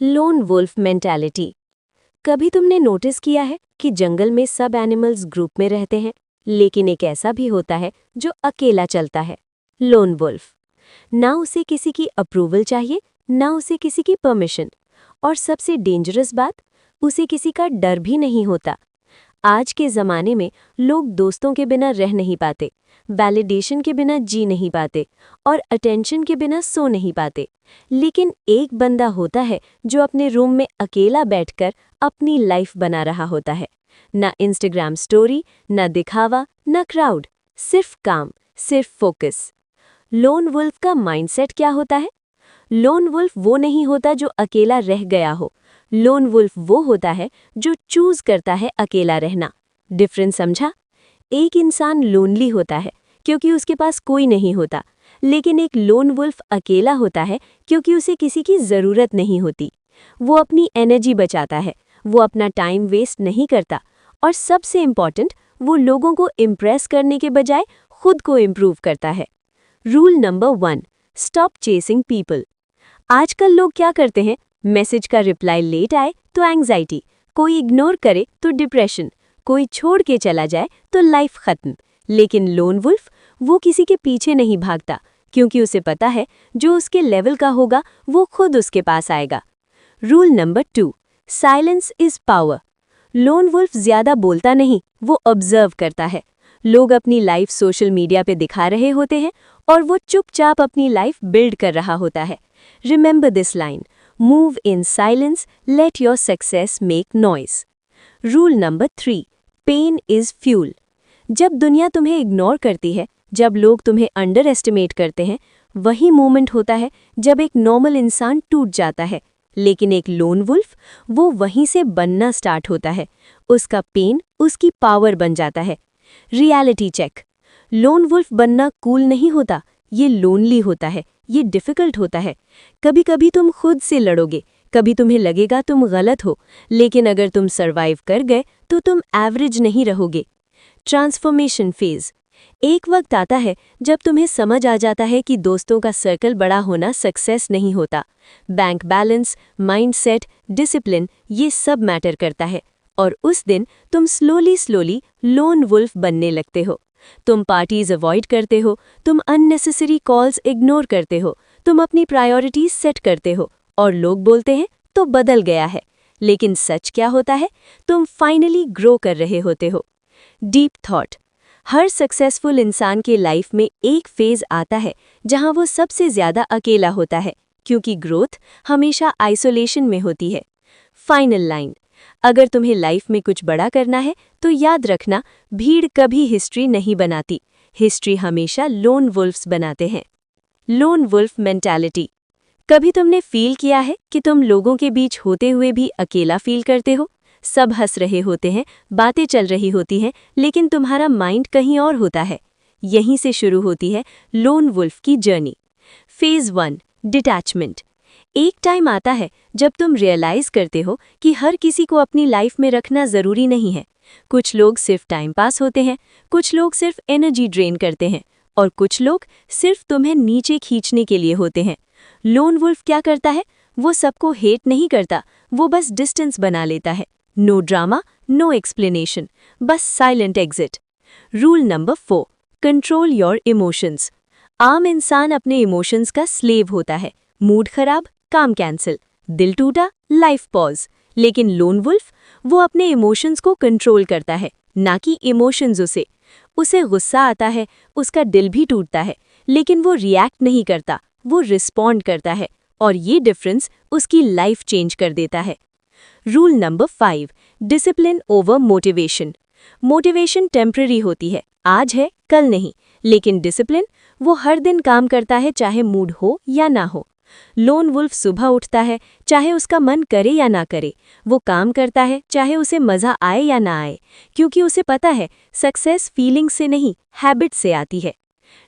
Loan wolf mentality. कभी तुमने notice किया है कि जंगल में सब एनिमल्स ग्रुप में रहते हैं, लेकिन एक ऐसा भी होता है जो अकेला चलता है, लोन वुल्फ। ना उसे किसी की अप्रूवल चाहिए, ना उसे किसी की परमिशन, और सबसे डेंजरस बात, उसे किसी का डर भी नहीं होता। आज के ज़माने में लोग दोस्तों के बिना रह नहीं पाते, वैलिडेशन के बिना जी नहीं पाते और अटेंशन के बिना सो नहीं पाते। लेकिन एक बंदा होता है जो अपने रूम में अकेला बैठकर अपनी लाइफ बना रहा होता है। ना इंस्टाग्राम स्टोरी, ना दिखावा, ना क्राउड, सिर्फ काम, सिर्फ फोकस। लोन वुल्फ का माइंडसेट क्या होता है? लोन वुल्फ वो नहीं होता जो अकेला रह गया हो। लोन वुल्फ वो होता है जो चूज करता है अकेला रहना। डिफरेंस समझा? एक इंसान लोनली होता है क्योंकि उसके पास कोई नहीं होता, लेकिन एक लोन वुल्फ अकेला होता है क्योंकि उसे किसी की ज़रूरत नहीं होती। वो अपनी एनर्जी बचाता है, वो अपना टाइम वेस्ट नहीं करता, और सबसे इम्पॉर्टेंट, वो लोगों को इम्प्रेस करने के बजाय खुद को इम्प्रूव करता है। Rule number 1, stop chasing people. आजकल लोग क्या करते हैं? मैसेज का रिप्लाई लेट आए तो एंग्जाइटी, कोई इग्नोर करे तो डिप्रेशन, कोई छोड़ के चला जाए तो लाइफ खत्म। लेकिन लोन वुल्फ वो किसी के पीछे नहीं भागता, क्योंकि उसे पता है जो उसके लेवल का होगा वो खुद उसके पास आएगा। Rule number 2, silence is power. Lone wolf ज्यादा बोलता नहीं, वो ऑब्जर्व करता है। लोग अपनी लाइफ सोशल मीडिया पे दिखा रहे होते हैं और वो चुपचाप अपनी लाइफ बिल्ड कर रहा होता है। Remember this line, move in silence, let your success make noise. Rule number 3, pain is fuel. जब दुनिया तुम्हें इग्नोर करती है, जब लोग तुम्हें अंडर एस्टिमेट करते हैं, वही मोमेंट होता है जब एक नॉर्मल इंसान टूट जाता है। लेकिन एक लोन वुल्फ, वो वहीं से बनना स्टार्ट होता है। उसका पेन उसकी पावर बन जाता है। Reality check. लोन वुल्फ बनना कूल नहीं होता, ये लोनली होता है, ये डिफ़िकल्ट होता है। कभी कभी तुम खुद से लड़ोगे, कभी तुम्हें लगेगा तुम गलत हो, लेकिन अगर तुम सर्वाइव कर गए तो तुम एवरेज नहीं रहोगे। Transformation phase. एक वक्त आता है जब तुम्हें समझ आ जाता है कि दोस्तों का सर्कल बड़ा होना सक्सेस नहीं होता। बैंक बैलेंस, माइंडसेट, डिसिप्लिन, ये सब मैटर करता है। और उस दिन तुम स्लोली लोन वुल्फ बनने लगते हो। तुम पार्टीज अवॉइड करते हो, तुम अननेसेसरी कॉल्स इग्नोर करते हो, तुम अपनी प्रायोरिटीज सेट करते हो, और लोग बोलते हैं तो बदल गया है। लेकिन सच क्या होता है? तुम फाइनली ग्रो कर रहे होते हो। Deep thought. हर सक्सेसफुल इंसान के लाइफ में एक फेज आता है जहां वो सबसे ज्यादा अकेला होता है, क्योंकि ग्रोथ हमेशा आइसोलेशन में होती है। फाइनल लाइन, अगर तुम्हें लाइफ में कुछ बड़ा करना है तो याद रखना, भीड़ कभी हिस्ट्री नहीं बनाती, हिस्ट्री हमेशा लोन वुल्फ्स बनाते हैं। Lone wolf mentality. कभी तुमने फील किया है कि तुम लोगों के बीच होते हुए भी अकेला फील करते हो? सब हंस रहे होते हैं, बातें चल रही होती हैं, लेकिन तुम्हारा माइंड कहीं और होता है। यहीं से शुरू होती है लोन वुल्फ की जर्नी। Phase 1, detachment. एक टाइम आता है जब तुम रियलाइज करते हो कि हर किसी को अपनी लाइफ में रखना ज़रूरी नहीं है। कुछ लोग सिर्फ टाइम पास होते हैं, कुछ लोग सिर्फ एनर्जी ड्रेन करते हैं, और कुछ लोग सिर्फ तुम्हें नीचे खींचने के लिए होते हैं। लोन वुल्फ क्या करता है? वो सबको हेट नहीं करता, वो बस डिस्टेंस बना लेता है। नो ड्रामा, नो एक्सप्लेनेशन, बस silent exit. Rule number 4, control your emotions. आम इंसान अपने इमोशंस का स्लेव होता है। मूड खराब, काम कैंसिल, दिल टूटा, लाइफ पॉज। लेकिन लोन वुल्फ, वो अपने इमोशंस को कंट्रोल करता है, ना कि इमोशंस उसे। उसे गुस्सा आता है, उसका दिल भी टूटता है, लेकिन वो रिएक्ट नहीं करता, वो रिस्पॉन्ड करता है, और ये डिफरेंस उसकी लाइफ चेंज कर देता है। Rule number 5, discipline over motivation. Motivation temporary होती है, आज है कल नहीं, लेकिन डिसिप्लिन, वो हर दिन काम करता है, चाहे मूड हो या ना हो। लोन वुल्फ सुबह उठता है, चाहे उसका मन करे या ना करे, वो काम करता है, चाहे उसे मज़ा आए या ना आए, क्योंकि उसे पता है सक्सेस फीलिंग से नहीं, हैबिट से आती है।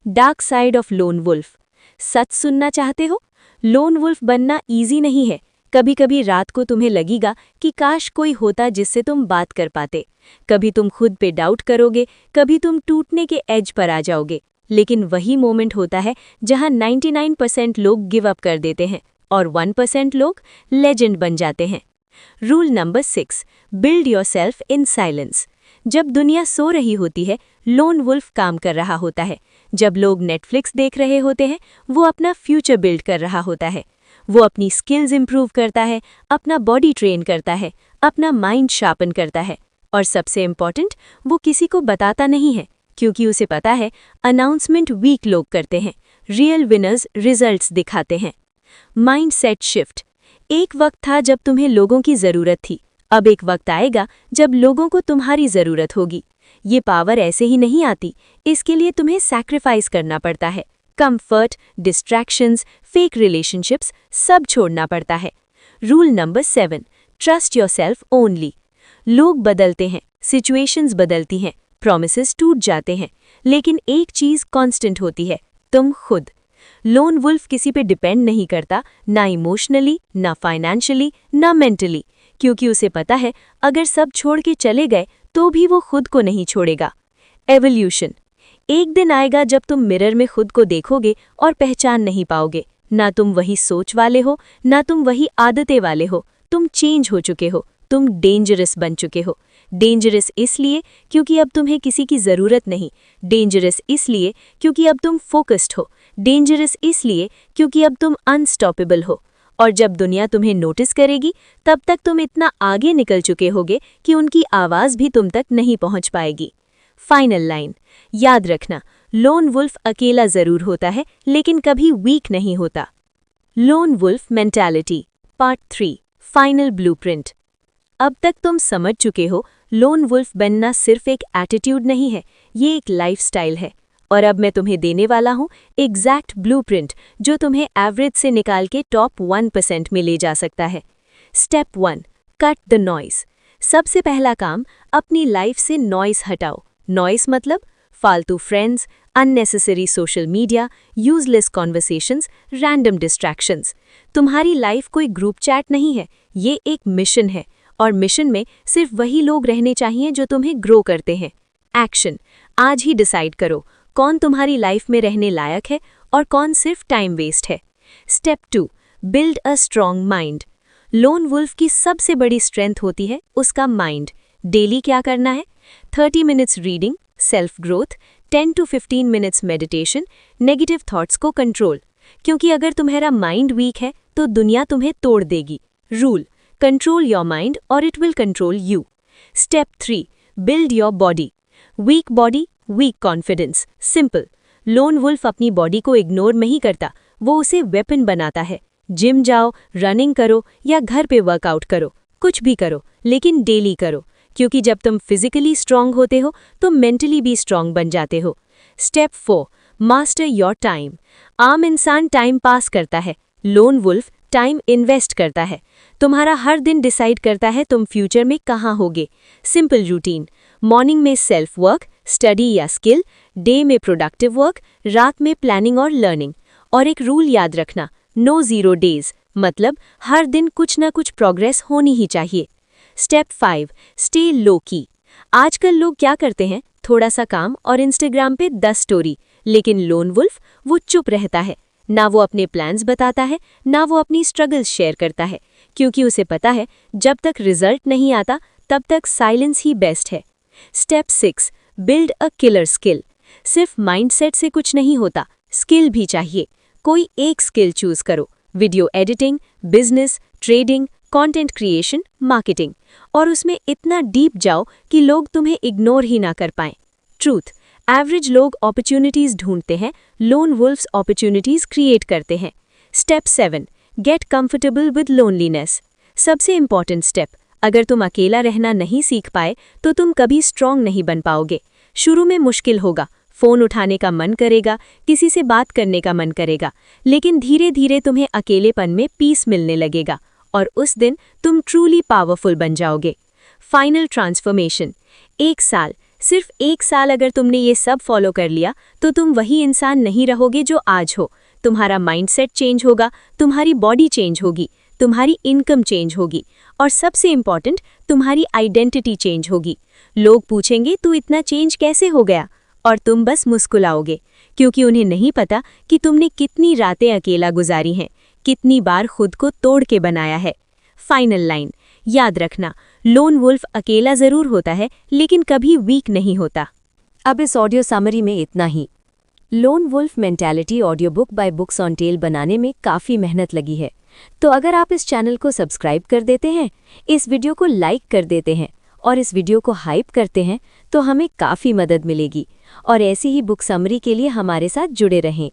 Dark side of lone wolf. सच सुनना चाहते हो? लोन वुल्फ बनना ईजी नहीं है। कभी कभी रात को तुम्हें लगेगा कि काश कोई होता जिससे तुम बात कर पाते। कभी तुम खुद पे डाउट करोगे, कभी तुम टूटने के एज पर आ जाओगे। लेकिन वही मोमेंट होता है जहां 99% लोग गिव अप कर देते हैं, और 1% लोग लेजेंड बन जाते हैं। Rule number 6, build yourself in silence. जब दुनिया सो रही होती है, लोन वुल्फ काम कर रहा होता है। जब लोग नेटफ्लिक्स देख रहे होते हैं, वो अपना फ्यूचर बिल्ड कर रहा होता है। वो अपनी स्किल्स इंप्रूव करता है, अपना बॉडी ट्रेन करता है, अपना माइंड शार्पन करता है। और सबसे इम्पॉर्टेंट, वो किसी को बताता नहीं है, क्योंकि उसे पता है अनाउंसमेंट वीक लोग करते हैं, रियल विनर्स रिजल्ट्स दिखाते हैं। Mind set shift. एक वक्त था जब तुम्हें लोगों की ज़रूरत थी, अब एक वक्त आएगा जब लोगों को तुम्हारी ज़रूरत होगी। ये पावर ऐसे ही नहीं आती, इसके लिए तुम्हें सैक्रिफाइस करना पड़ता है। कंफर्ट, डिस्ट्रैक्शंस, फेक रिलेशनशिप्स सब छोड़ना पड़ता है। Rule number 7, trust yourself only. लोग बदलते हैं, सिचुएशंस बदलती हैं, प्रॉमिसेस टूट जाते हैं, लेकिन एक चीज़ कांस्टेंट होती है, तुम खुद। लोन वुल्फ किसी पे डिपेंड नहीं करता, ना इमोशनली, ना फाइनेंशियली, ना मेंटली, क्योंकि उसे पता है अगर सब छोड़ के चले गए तो भी वो खुद को नहीं छोड़ेगा। एवोल्यूशन। एक दिन आएगा जब तुम मिरर में खुद को देखोगे और पहचान नहीं पाओगे, ना तुम वही सोच वाले हो, ना तुम वही आदतें वाले हो। तुम चेंज हो चुके हो, तुम डेंजरस बन चुके हो। डेंजरस इसलिए क्योंकि अब तुम्हें किसी की ज़रूरत नहीं, डेंजरस इसलिए क्योंकि अब तुम फोकस्ड हो, डेंजरस इसलिए क्योंकि अब तुम अनस्टॉपेबल हो। और जब दुनिया तुम्हें नोटिस करेगी, तब तक तुम इतना आगे निकल चुके होगे कि उनकी आवाज़ भी तुम तक नहीं पहुंच पाएगी। फाइनल लाइन, याद रखना, लोन वुल्फ अकेला ज़रूर होता है, लेकिन कभी वीक नहीं होता। Lone wolf mentality part 3, final blueprint. अब तक तुम समझ चुके हो, लोन वुल्फ बनना सिर्फ एक एटीट्यूड नहीं है, ये एक लाइफस्टाइल है। और अब मैं तुम्हें देने वाला हूँ एग्जैक्ट ब्लूप्रिंट, जो तुम्हें एवरेज से निकाल के टॉप 1% में ले जा सकता है। Step 1, cut the noise. सबसे पहला काम, अपनी लाइफ से नॉइस हटाओ। नॉइस मतलब फालतू friends, unnecessary social media, useless conversations, random distractions. तुम्हारी लाइफ कोई ग्रुप चैट नहीं है, ये एक मिशन है, और मिशन में सिर्फ वही लोग रहने चाहिए जो तुम्हें ग्रो करते हैं। एक्शन, आज ही डिसाइड करो कौन तुम्हारी लाइफ में रहने लायक है और कौन सिर्फ टाइम वेस्ट है। Step 2, build a strong mind. Lone wolf की सबसे बड़ी स्ट्रेंथ होती है उसका माइंड। डेली क्या करना है? 30 minutes reading, self growth, 10 to 15 minutes meditation, negative thoughts को कंट्रोल। क्योंकि अगर तुम्हारा माइंड वीक है तो दुनिया तुम्हें तोड़ देगी। रूल, कंट्रोल योर माइंड और it will control you. Step 3, build your body. Weak body, weak confidence. Simple. Lone wolf अपनी बॉडी को इग्नोर नहीं करता, वो उसे वेपन बनाता है। जिम जाओ, रनिंग करो या घर पे वर्कआउट करो, कुछ भी करो, लेकिन डेली करो, क्योंकि जब तुम फिजिकली स्ट्रांग होते हो तो मेंटली भी स्ट्रांग बन जाते हो। Step 4, master your time. आम इंसान टाइम पास करता है, लोन वुल्फ टाइम इन्वेस्ट करता है। तुम्हारा हर दिन डिसाइड करता है तुम फ्यूचर में कहाँ होगे। सिंपल रूटीन, मॉर्निंग में सेल्फ वर्क, स्टडी या स्किल, डे में प्रोडक्टिव वर्क, रात में प्लानिंग और लर्निंग। और एक रूल याद रखना, नो ज़ीरो डेज, मतलब हर दिन कुछ ना कुछ प्रोग्रेस होनी ही चाहिए। स्टेप 5, स्टे लो की। आजकल लोग क्या करते हैं, थोड़ा सा काम और इंस्टाग्राम पे 10 स्टोरी, लेकिन लोन वुल्फ वो चुप रहता है। ना वो अपने प्लान्स बताता है, ना वो अपनी स्ट्रगल्स शेयर करता है, क्योंकि उसे पता है जब तक रिजल्ट नहीं आता तब तक साइलेंस ही बेस्ट है। Step 6, build a killer skill. सिर्फ माइंडसेट से कुछ नहीं होता, स्किल भी चाहिए। कोई एक स्किल चूज करो, video editing, business, trading, content creation, marketing, और उसमें इतना डीप जाओ कि लोग तुम्हें इग्नोर ही ना कर पाएं। ट्रूथ, एवरेज लोग अपॉर्चुनिटीज ढूंढते हैं, लोन वुल्फ्स अपॉर्चुनिटीज क्रिएट करते हैं। Step 7, get comfortable with loneliness. सबसे इंपॉर्टेंट स्टेप, अगर तुम अकेला रहना नहीं सीख पाए तो तुम कभी स्ट्रांग नहीं बन पाओगे। शुरू में मुश्किल होगा, फ़ोन उठाने का मन करेगा, किसी से बात करने का मन करेगा, लेकिन धीरे धीरे तुम्हें अकेलेपन में पीस मिलने लगेगा और उस दिन तुम ट्रूली पावरफुल बन जाओगे। फाइनल ट्रांसफॉर्मेशन, 1 साल, सिर्फ 1 साल अगर तुमने ये सब फॉलो कर लिया तो तुम वही इंसान नहीं रहोगे जो आज हो। तुम्हारा माइंडसेट चेंज होगा, तुम्हारी बॉडी चेंज होगी, तुम्हारी इनकम चेंज होगी और सबसे इम्पॉर्टेंट, तुम्हारी आइडेंटिटी चेंज होगी। लोग पूछेंगे तू इतना चेंज कैसे हो गया, और तुम बस मुस्कुराओगे, क्योंकि उन्हें नहीं पता कि तुमने कितनी रातें अकेला गुजारी हैं, कितनी बार खुद को तोड़ के बनाया है। फाइनल लाइन याद रखना, लोन वुल्फ अकेला जरूर होता है लेकिन कभी वीक नहीं होता। अब इस ऑडियो समरी में इतना ही। Lone wolf mentality audio book by Books on Tale बनाने में काफ़ी मेहनत लगी है, तो अगर आप इस चैनल को सब्सक्राइब कर देते हैं, इस वीडियो को लाइक कर देते हैं और इस वीडियो को हाइप करते हैं तो हमें काफ़ी मदद मिलेगी। और ऐसी ही बुक समरी के लिए हमारे साथ जुड़े रहें।